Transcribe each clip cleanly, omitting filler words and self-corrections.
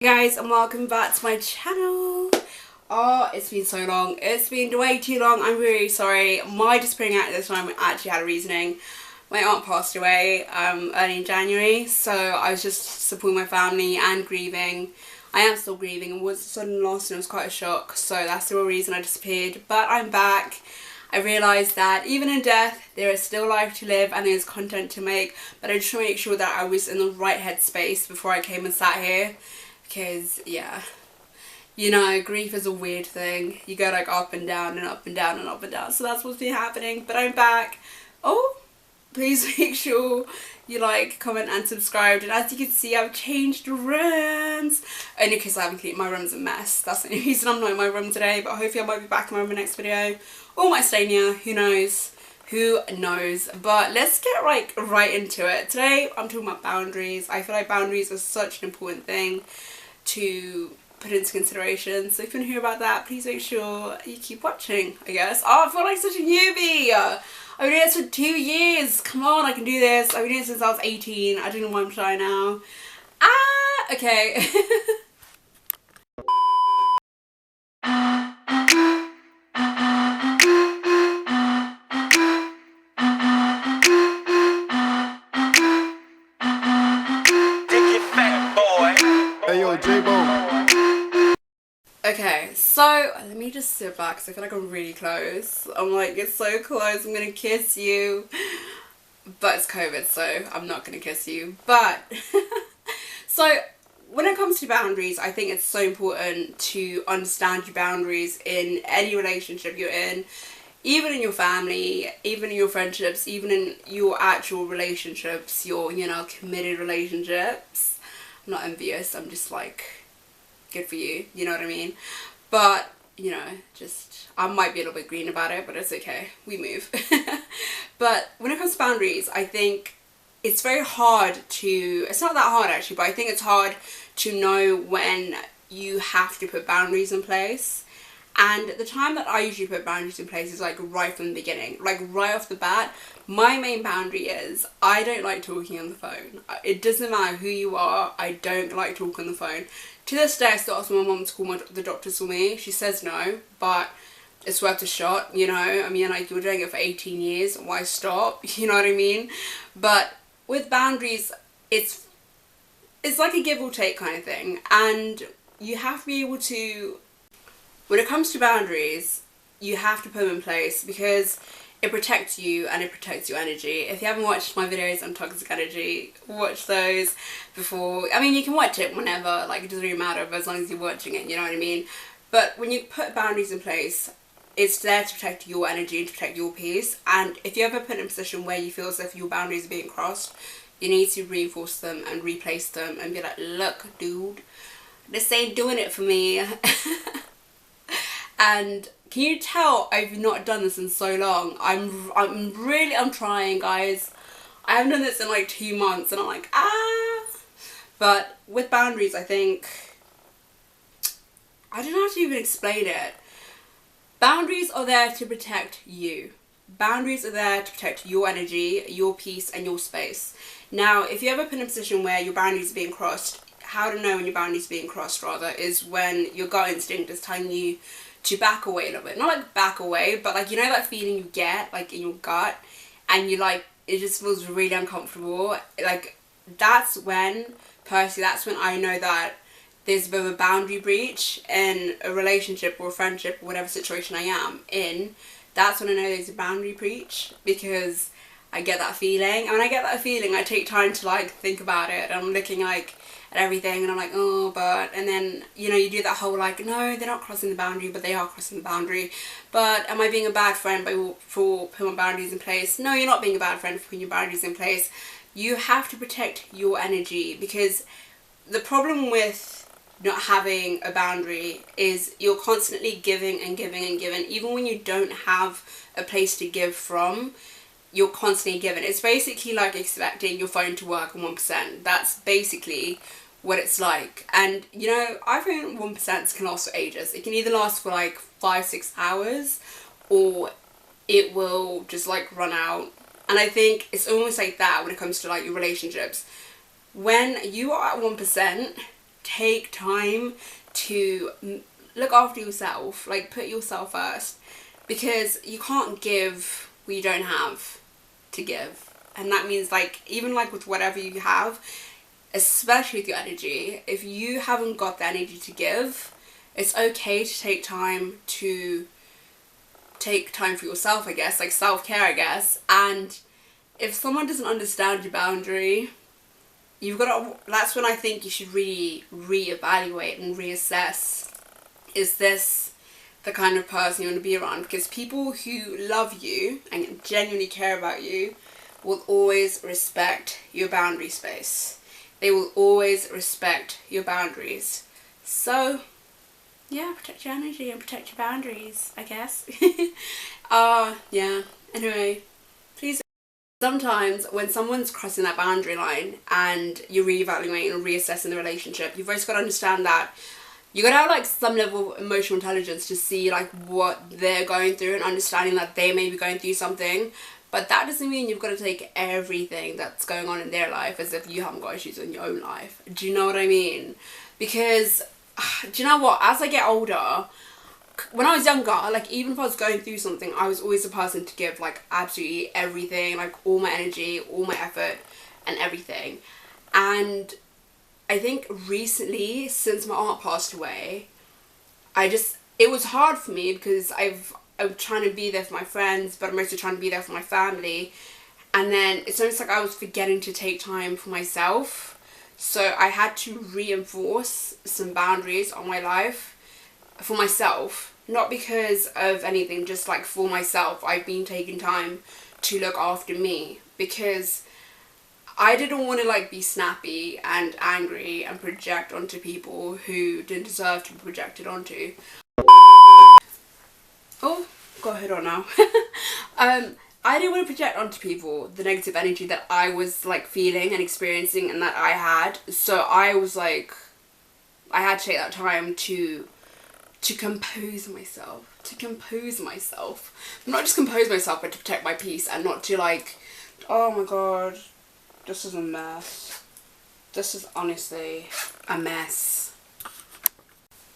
Hey guys, and welcome back to my channel. Oh, it's been so long. It's been way too long. I'm really sorry. My disappearing out this time actually had a reasoning. My aunt passed away early in January, so I was just supporting my family and grieving. I am still grieving. It was a sudden loss and it was quite a shock, so that's the real reason I disappeared. But I'm back. I realised that even in death there is still life to live and there's content to make, but I just want to make sure that I was in the right headspace before I came and sat here. Because, yeah, you know, grief is a weird thing. You go like up and down and up and down and up and down. So that's what's been happening. But I'm back. Oh, please make sure you like, comment and subscribe. And as you can see, I've changed rooms. Only because I haven't cleaned my room's a mess. That's the only reason I'm not in my room today. But hopefully I might be back in my room in the next video. Or might stay near. Who knows? Who knows? But let's get right into it. Today I'm talking about boundaries. I feel like boundaries are such an important thing to put into consideration. So if you want to hear about that, please make sure you keep watching, I guess. Oh, I feel like such a newbie. I've been doing this for 2 years. Come on, I can do this. I've been doing it since I was 18. I don't know why I'm shy now. Okay. Okay, so let me just sit back because I feel like I'm really close. I'm like, it's so close, I'm gonna kiss you. But it's COVID, so I'm not gonna kiss you. But, so when it comes to boundaries, I think it's so important to understand your boundaries in any relationship you're in. Even in your family, even in your friendships, even in your actual relationships, your, you know, committed relationships. I'm not envious, I'm just like, good for you, you know what I mean? But, you know, just, I might be a little bit green about it, but it's okay, we move. But when it comes to boundaries, I think it's very hard to, it's not that hard actually, but I think it's hard to know when you have to put boundaries in place. And the time that I usually put boundaries in place is like right from the beginning, like right off the bat. My main boundary is I don't like talking on the phone. It doesn't matter who you are, I don't like talking on the phone. To this day I still ask my mum to call the doctors for me. She says no, but it's worth a shot, you know. I mean, like, you're doing it for 18 years, why stop? You know what I mean? But with boundaries, it's like a give or take kind of thing, and you have to be able to, when it comes to boundaries, you have to put them in place because it protects you and it protects your energy. If you haven't watched my videos on toxic energy, watch those before. I mean, you can watch it whenever, like, it doesn't really matter as long as you're watching it, you know what I mean? But when you put boundaries in place, it's there to protect your energy and to protect your peace. And if you ever put in a position where you feel as if your boundaries are being crossed, you need to reinforce them and replace them and be like, look, dude, this ain't doing it for me. And can you tell I've not done this in so long? I'm trying, guys. I haven't done this in like 2 months and I'm like, But with boundaries, I think, I don't know how to even explain it. Boundaries are there to protect you. Boundaries are there to protect your energy, your peace and your space. Now, if you ever put in a position where your boundaries are being crossed, how to know when your boundaries are being crossed rather is when your gut instinct is telling you to back away a little bit. Not like back away, but like, you know that feeling you get like in your gut and you like, it just feels really uncomfortable. Like, that's when, personally, that's when I know that there's a bit of a boundary breach in a relationship or a friendship or whatever situation I am in. That's when I know there's a boundary breach, because I get that feeling. And when I get that feeling, I take time to like think about it. I'm looking like at everything and I'm like, oh, but, and then, you know, you do that whole like, no, they're not crossing the boundary, but they are crossing the boundary. But am I being a bad friend for putting boundaries in place? No, you're not being a bad friend for putting your boundaries in place. You have to protect your energy, because the problem with not having a boundary is you're constantly giving and giving and giving. Even when you don't have a place to give from, you're constantly giving. It's basically like expecting your phone to work on 1%. That's basically what it's like. And you know, iPhone 1% can last for ages. It can either last for like 5-6 hours or it will just like run out. And I think it's almost like that when it comes to like your relationships. When you are at 1%, take time to look after yourself, like put yourself first, because you can't give what you don't have to give. And that means like even like with whatever you have, especially with your energy, if you haven't got the energy to give, it's okay to take time for yourself, I guess, like self-care, I guess. And if someone doesn't understand your boundary, that's when I think you should really reevaluate and reassess, is this the kind of person you want to be around? Because people who love you and genuinely care about you will always respect your boundary space. They will always respect your boundaries. So yeah, protect your energy and protect your boundaries, I guess. Yeah, anyway, please. Sometimes when someone's crossing that boundary line and you're reevaluating and reassessing the relationship, you've always got to understand that you got to have like some level of emotional intelligence to see like what they're going through and understanding that they may be going through something. But that doesn't mean you've got to take everything that's going on in their life as if you haven't got issues in your own life. Do you know what I mean? Because, do you know what? As I get older, when I was younger, like even if I was going through something, I was always the person to give like absolutely everything, like all my energy, all my effort and everything. And I think recently, since my aunt passed away, it was hard for me because I'm trying to be there for my friends, but I'm also trying to be there for my family. And then it's almost like I was forgetting to take time for myself. So I had to reinforce some boundaries on my life for myself. Not because of anything, just like for myself. I've been taking time to look after me because I didn't want to like be snappy and angry and project onto people who didn't deserve to be projected onto. Oh, got a hood on now. I didn't want to project onto people the negative energy that I was like feeling and experiencing and that I had. So I was like, I had to take that time to compose myself. Not just compose myself, but to protect my peace and not to like, oh my god, this is a mess. This is honestly a mess.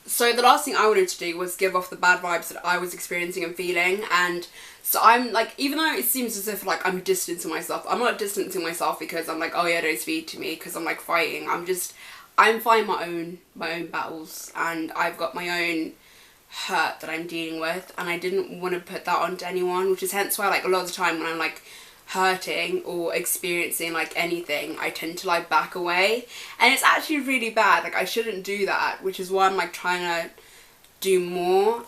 So the last thing I wanted to do was give off the bad vibes that I was experiencing and feeling. And so I'm like, even though it seems as if like I'm distancing myself, I'm not distancing myself because I'm like, oh yeah, don't speak to me because I'm like fighting. I'm fighting my own battles, and I've got my own hurt that I'm dealing with, and I didn't want to put that onto anyone, which is hence why like a lot of the time when I'm like hurting or experiencing like anything, I tend to like back away, and it's actually really bad. Like I shouldn't do that, which is why I'm like trying to do more,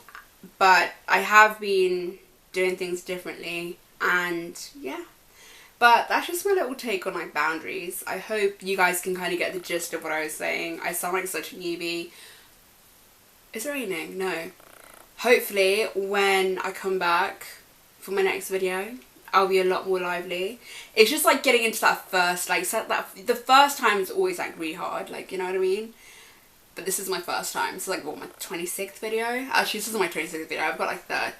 but I have been doing things differently, and yeah. But that's just my little take on like boundaries. I hope you guys can kind of get the gist of what I was saying. I sound like such a newbie. Is it raining? No. Hopefully when I come back for my next video, I'll be a lot more lively. It's just like getting into that first, like the first time is always like really hard, like, you know what I mean? But this is my first time. So like, what, my 26th video? Actually, this is my 26th video. I've got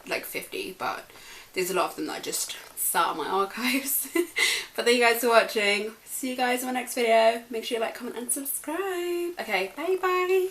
like 50, but there's a lot of them that I just sat on my archives. But thank you guys for watching. See you guys in my next video. Make sure you like, comment and subscribe. Okay, bye bye.